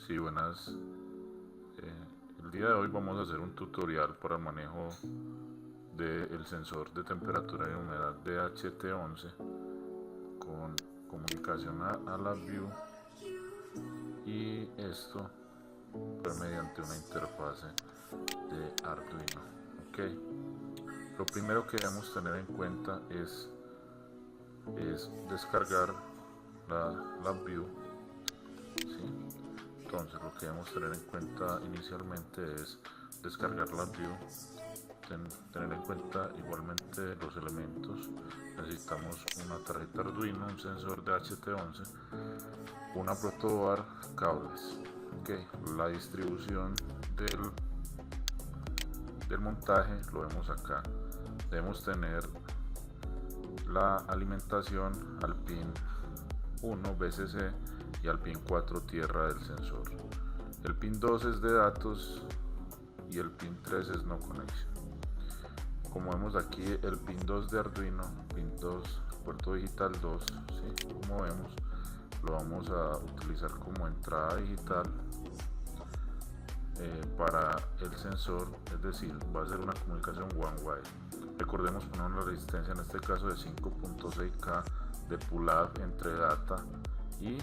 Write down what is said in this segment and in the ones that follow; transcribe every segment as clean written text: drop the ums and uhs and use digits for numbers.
Sí, buenas. El día de hoy vamos a hacer un tutorial para el manejo del sensor de temperatura y humedad de HT11 con comunicación a la view, y esto pues, mediante una interfase de Arduino. Ok. Lo primero que debemos tener en cuenta es descargar la view. ¿Sí? Entonces lo que debemos tener en cuenta inicialmente es descargar la view, tener en cuenta igualmente los elementos. Necesitamos una tarjeta Arduino, un sensor de HT11, una protoboard, cables. Okay. La distribución del montaje lo vemos acá. Debemos tener la alimentación al pin 1 BCC y al pin 4 tierra del sensor. El pin 2 es de datos y el pin 3 es no connection. Como vemos aquí, el pin 2 de Arduino, pin 2, puerto digital 2, ¿sí? Como vemos, lo vamos a utilizar como entrada digital para el sensor, es decir, va a ser una comunicación one wire. Recordemos poner una resistencia en este caso de 5.6K de pull-up entre data y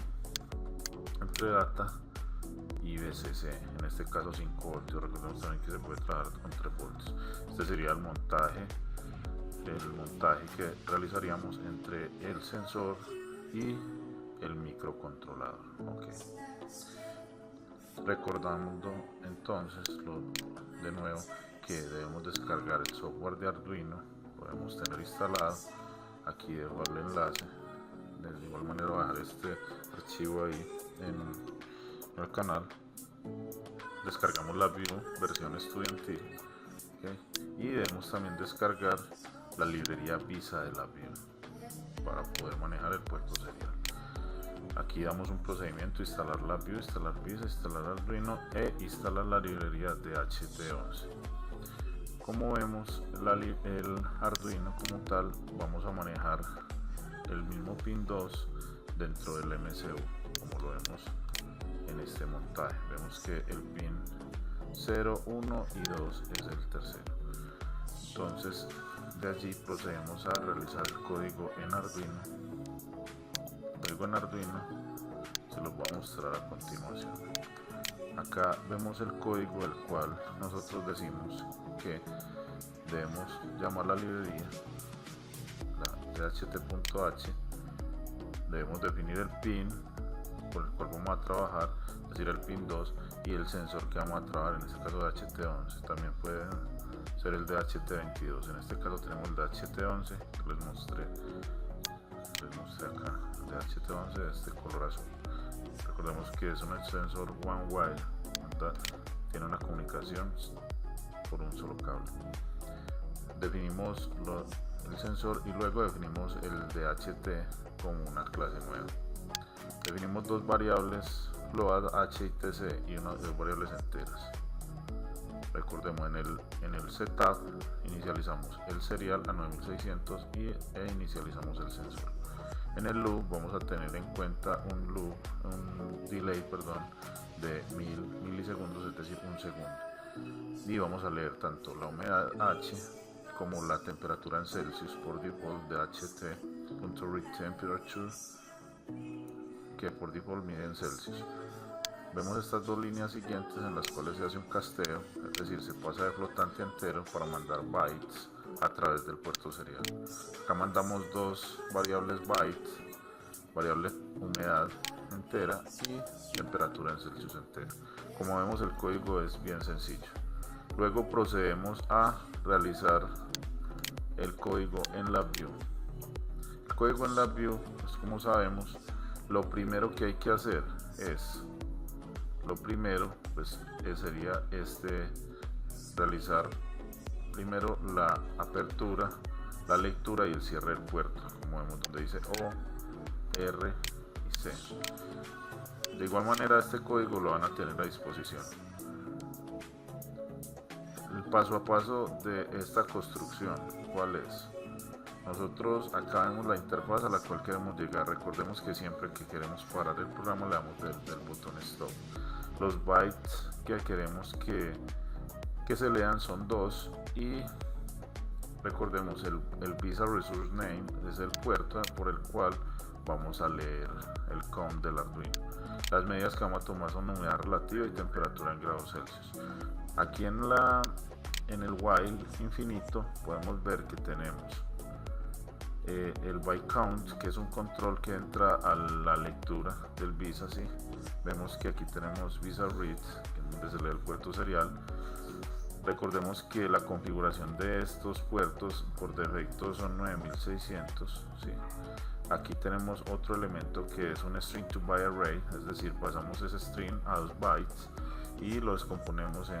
VCC, en este caso 5 voltios. Recordemos también que se puede trabajar con 3 voltios. Este sería el montaje que realizaríamos entre el sensor y el microcontrolador. Okay. Recordando entonces de nuevo que debemos descargar el software de Arduino. Podemos tener instalado, aquí dejo el enlace, de igual manera voy a dejar este archivo ahí en el canal. Descargamos la view versión estudiantil, ¿okay? Y debemos también descargar la librería Visa de la view para poder manejar el puerto serial. Aquí damos un procedimiento: instalar la view, instalar Visa, instalar Arduino e instalar la librería de HT11. Como vemos, el Arduino como tal, vamos a manejar el mismo pin 2 dentro del MCU, como lo vemos en este montaje. Vemos que el pin 0, 1 y 2 es el tercero. Entonces de allí procedemos a realizar el código en Arduino. Se los voy a mostrar a continuación. Acá vemos el código, el cual nosotros decimos que debemos llamar la librería, la ht.h. Debemos definir el pin por el cual vamos a trabajar, es decir, el pin 2, y el sensor que vamos a trabajar, en este caso de HT11. También puede ser el de HT22. En este caso tenemos el de HT11 que les mostré acá, el de HT11 de este color azul. Recordemos que es un sensor one wire, tiene una comunicación por un solo cable. Definimos el sensor y luego definimos el de HT como una clase nueva. Definimos dos variables, float h y tc, y dos variables enteras. Recordemos, en el setup inicializamos el serial a 9600 e inicializamos el sensor. En el loop vamos a tener en cuenta un delay de 1000 milisegundos, es decir, un segundo. Y vamos a leer tanto la humedad H como la temperatura en Celsius por default de ht.readTemperature, que por default mide en Celsius. Vemos estas dos líneas siguientes en las cuales se hace un casteo, es decir, se pasa de flotante a entero para mandar bytes a través del puerto serial. Acá mandamos dos variables bytes, variable humedad entera y temperatura en Celsius entera. Como vemos, el código es bien sencillo. Luego procedemos a realizar el código en LabVIEW. El código en LabVIEW, pues como sabemos, lo primero que hay que hacer sería realizar primero la apertura, la lectura y el cierre del puerto, como vemos donde dice O, R y C. De igual manera, este código lo van a tener a disposición. El paso a paso de esta construcción, ¿cuál es? Nosotros acá vemos la interfaz a la cual queremos llegar. Recordemos que siempre que queremos parar el programa le damos del botón stop. Los bytes que queremos que se lean son 2 y recordemos el Visa Resource Name es el puerto por el cual vamos a leer el COM del Arduino. Las medidas que vamos a tomar son humedad relativa y temperatura en grados Celsius. Aquí en el while infinito podemos ver que tenemos el byte count, que es un control que entra a la lectura del Visa. ¿Sí? Vemos que aquí tenemos Visa Read, donde se lee el puerto serial. Recordemos que la configuración de estos puertos por defecto son 9600. ¿Sí? Aquí tenemos otro elemento que es un string to byte array, es decir, pasamos ese string a 2 bytes y lo descomponemos en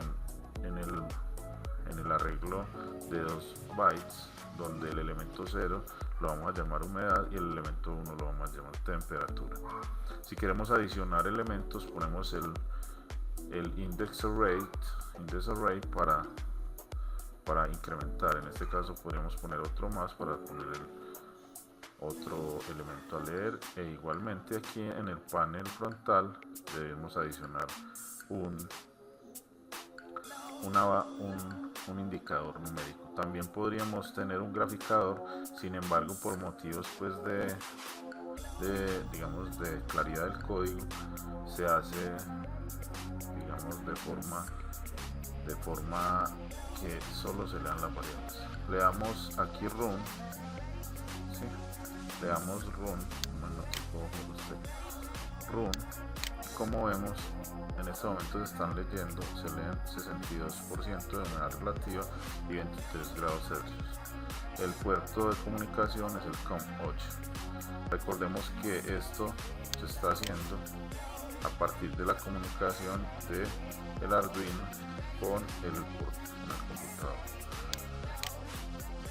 el arreglo de 2 bytes, donde el elemento 0 lo vamos a llamar humedad y el elemento 1 lo vamos a llamar temperatura. Si queremos adicionar elementos, ponemos el index array para incrementar. En este caso podríamos poner otro más para poner otro elemento a leer, e igualmente aquí en el panel frontal debemos adicionar un indicador numérico. También podríamos tener un graficador, sin embargo, por motivos pues digamos de claridad del código, se hace digamos de forma que solo se lean las variables. Le damos aquí run, ¿sí? Le damos run, como vemos en este momento se están leyendo, se leen 62% de humedad relativa y 23 grados Celsius. El puerto de comunicación es el COM8. Recordemos que esto se está haciendo a partir de la comunicación del Arduino con el computador.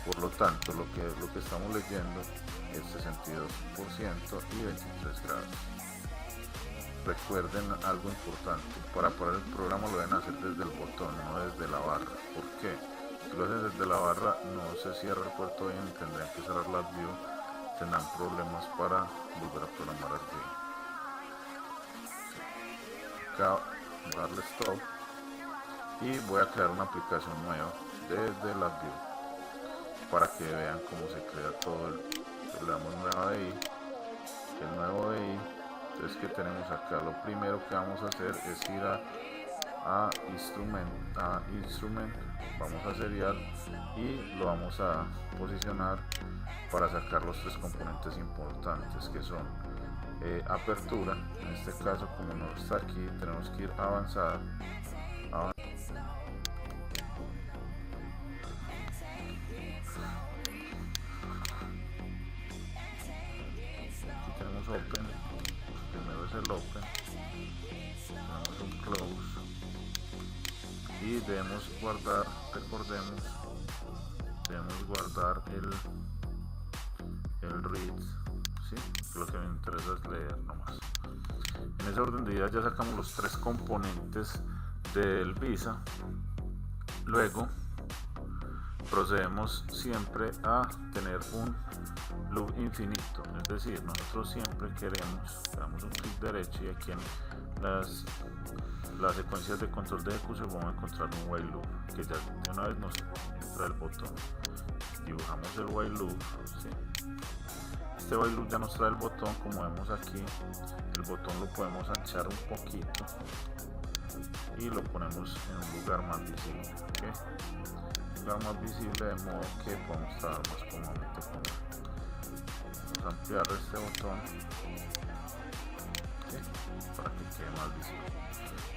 Por lo tanto, lo que estamos leyendo es 62% y 23 grados. Recuerden algo importante: para parar el programa lo deben hacer desde el botón, no desde la barra. ¿Por qué? Si lo hacen desde la barra no se cierra el puerto bien y tendrán que cerrar la view, tendrán problemas para volver a programar Arduino. Acá darle stop y voy a crear una aplicación nueva desde la view para que vean cómo se crea todo. Le damos nueva DI, el nuevo DI. Entonces, ¿qué tenemos acá? Lo primero que vamos a hacer es ir a instrument, vamos a serial y lo vamos a posicionar para sacar los 3 componentes importantes, que son apertura. En este caso, como no está aquí, tenemos que ir a avanzar. Aquí tenemos open, primero es el open, tenemos un close y debemos guardar, recordemos, debemos guardar el read, ¿sí? Lo que me interesa es leer nomás. En ese orden de ideas ya sacamos los 3 componentes del Visa. Luego procedemos siempre a tener un loop infinito, es decir, nosotros siempre queremos, damos un clic derecho y aquí en las secuencias de control de ejecución vamos a encontrar un while loop, que ya de una vez nos entra el botón. Dibujamos el while loop, ¿sí? Este while loop ya nos trae el botón. Como vemos aquí, el botón lo podemos anchar un poquito y lo ponemos en un lugar más visible, ¿okay? Más visible, de modo que podemos trabajar más cómodamente con él. Vamos a ampliar este botón, ¿sí? Para que quede más visible.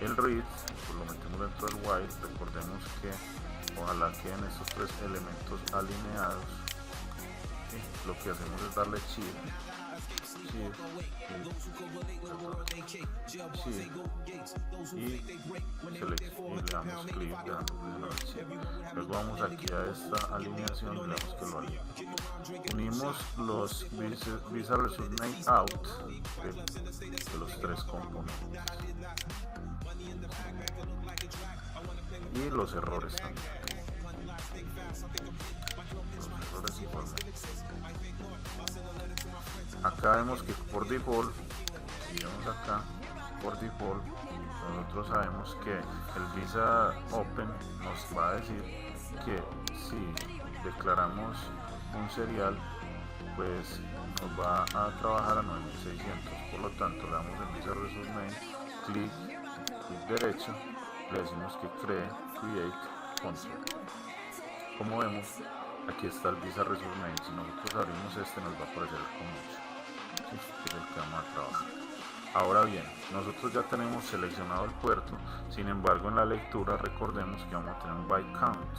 El read pues lo metemos dentro del while. Recordemos que ojalá queden estos 3 elementos alineados, ¿sí? Lo que hacemos es darle shift y le damos clic, luego vamos aquí a esta alineación y le damos que lo alinee. Unimos los Visa Resource Name out de los 3 componentes y los errores también. Acá vemos que por default, y vemos acá, por default nosotros sabemos que el Visa Open nos va a decir que si declaramos un serial, pues nos va a trabajar a 9600. Por lo tanto, le damos en Visa Resource Name, clic derecho, le decimos que cree, create, control. Como vemos, aquí está el Visa Resource Name. Si nosotros abrimos este, nos va a aparecer con mucho, ¿sí? Que es el que vamos a trabajar. Ahora bien, nosotros ya tenemos seleccionado el puerto, sin embargo en la lectura recordemos que vamos a tener un byte count.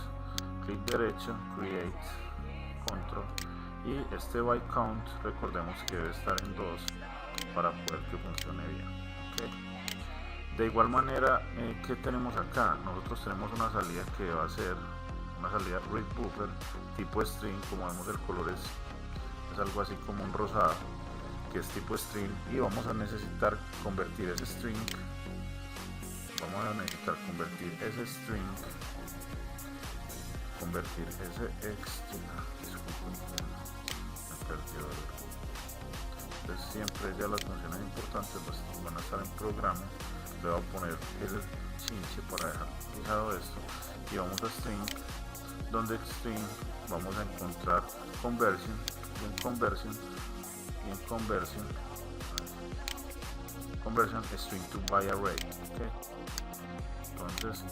Clic derecho, create, control, y este byte count recordemos que debe estar en 2 para poder que funcione bien. ¿Okay? De igual manera, ¿qué tenemos acá? Nosotros tenemos una salida que va a ser una salida read buffer tipo string. Como vemos, el color es algo así como un rosado, que es tipo string, y vamos a necesitar convertir ese string, convertir ese extra, entonces siempre ya las funciones importantes van a estar en programa. Le voy a poner el chinche para dejar fijado esto, y vamos a string, donde string vamos a encontrar conversion, y en conversion string to byte array. ¿Okay? Entonces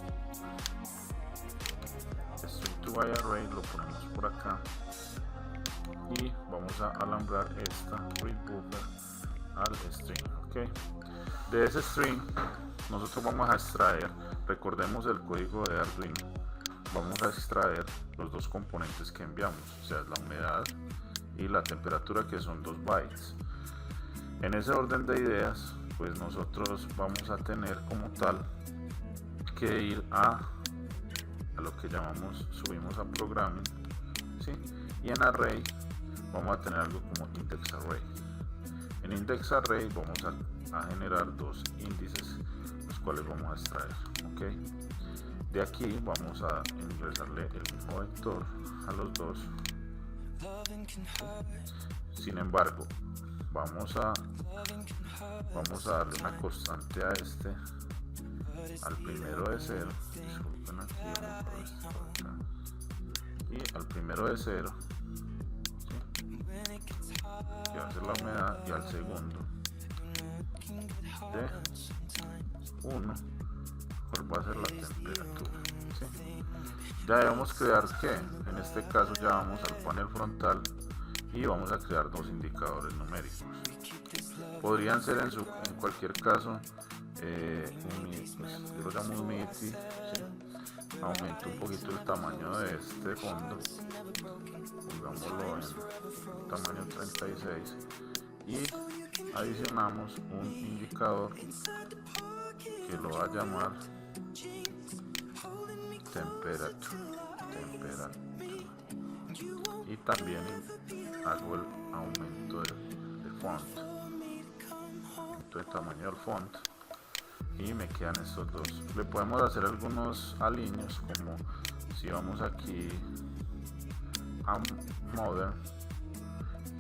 string to byte array lo ponemos por acá, y vamos a alambrar esta read buffer al string. ¿Okay? De ese string nosotros vamos a extraer, recordemos el código de Arduino, vamos a extraer los dos componentes que enviamos, o sea, la humedad y la temperatura, que son 2 bytes. En ese orden de ideas, pues nosotros vamos a tener como tal que ir a lo que llamamos, subimos a programming, ¿sí? Y en array vamos a tener algo como index array. En index array vamos a generar 2 índices, los cuales vamos a extraer. ¿Okay? De aquí vamos a ingresarle el mismo vector a los dos. Sin embargo, vamos a darle una constante a este, al primero de 0, disculpen aquí, y al primero de 0, ¿sí? Que va a ser la humedad, y al segundo de 1, cuál va a ser la temperatura, ¿sí? Ya debemos crear que, en este caso ya vamos al panel frontal y vamos a crear 2 indicadores numéricos. Podrían ser en cualquier caso pues yo lo llamo un MIDI, ¿sí? Aumento un poquito el tamaño de este fondo, pongámoslo en tamaño 36, y adicionamos un indicador que lo va a llamar temperatura, y también hago el aumento de font, aumento de tamaño del font, y me quedan estos dos. Le podemos hacer algunos alineos, como si vamos aquí a modern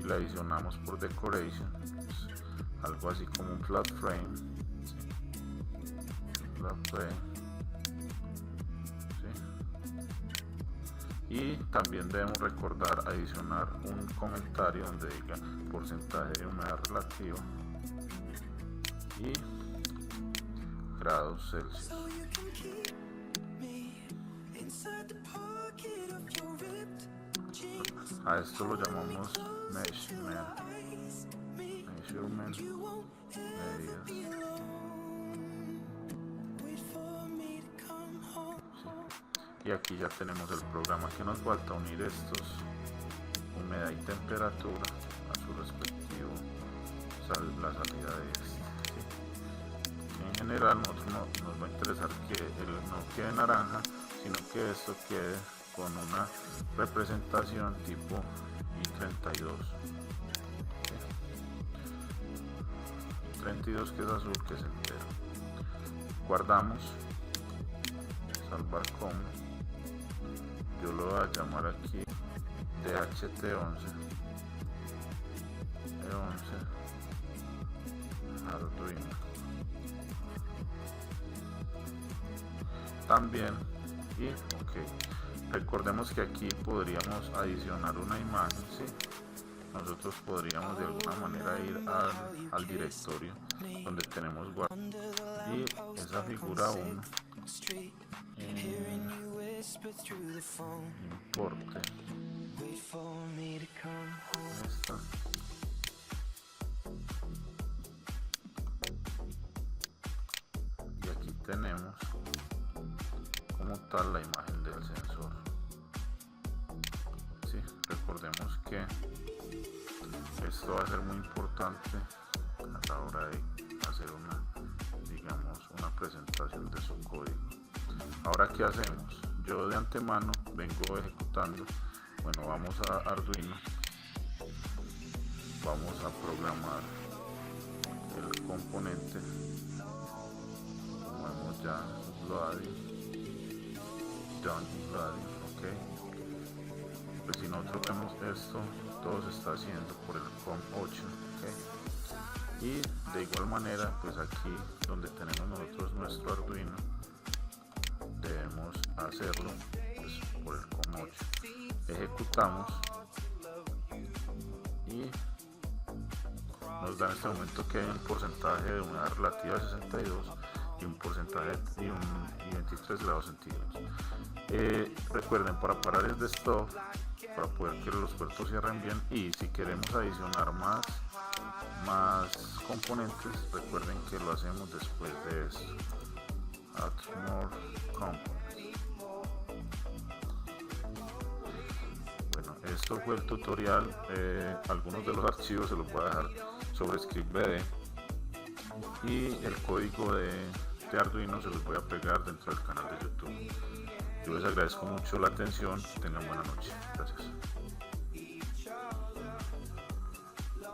y le adicionamos por decoration, pues, algo así como un flat frame, ¿sí? Y también debemos recordar adicionar un comentario donde diga porcentaje de humedad relativa y grados Celsius. A esto lo llamamos measurement, medidas. Sí. Y aquí ya tenemos el programa que nos falta: unir estos, humedad y temperatura, a su respectivo la salida de este. ¿Sí? En general nos va a interesar que no quede naranja, sino que esto quede con una representación tipo I32. ¿Sí? I32, que es azul, que es entero. Guardamos, salvar como, yo lo voy a llamar aquí DHT11, E11 Arduino. también. Y ok, recordemos que aquí podríamos adicionar una imagen, ¿sí? Nosotros podríamos de alguna manera ir al directorio donde tenemos guardado y esa figura 1 importe esta, y aquí tenemos como tal la imagen del sensor. Sí, recordemos que esto va a ser muy importante a la hora de hacer una presentación de su código. Ahora, ¿qué hacemos? Yo de antemano vengo ejecutando, bueno, vamos a Arduino, vamos a programar el componente, como vemos ya loading, done loading, ok. Pues si nosotros vemos esto, todo se está haciendo por el COM8, ok. Y de igual manera, pues aquí donde tenemos nosotros nuestro Arduino, debemos hacerlo pues, por el COM8. Ejecutamos y nos da en este momento que hay un porcentaje de humedad relativa de 62 y un porcentaje y 23 grados centígrados. Recuerden, para parar el desktop, para poder que los puertos cierren bien, y si queremos adicionar más componentes, recuerden que lo hacemos después de esto. Add more components. Bueno, esto fue el tutorial. Algunos de los archivos se los voy a dejar sobre ScriptBD y el código de Arduino se los voy a pegar dentro del canal de YouTube. Yo les agradezco mucho la atención. Tengan buena noche.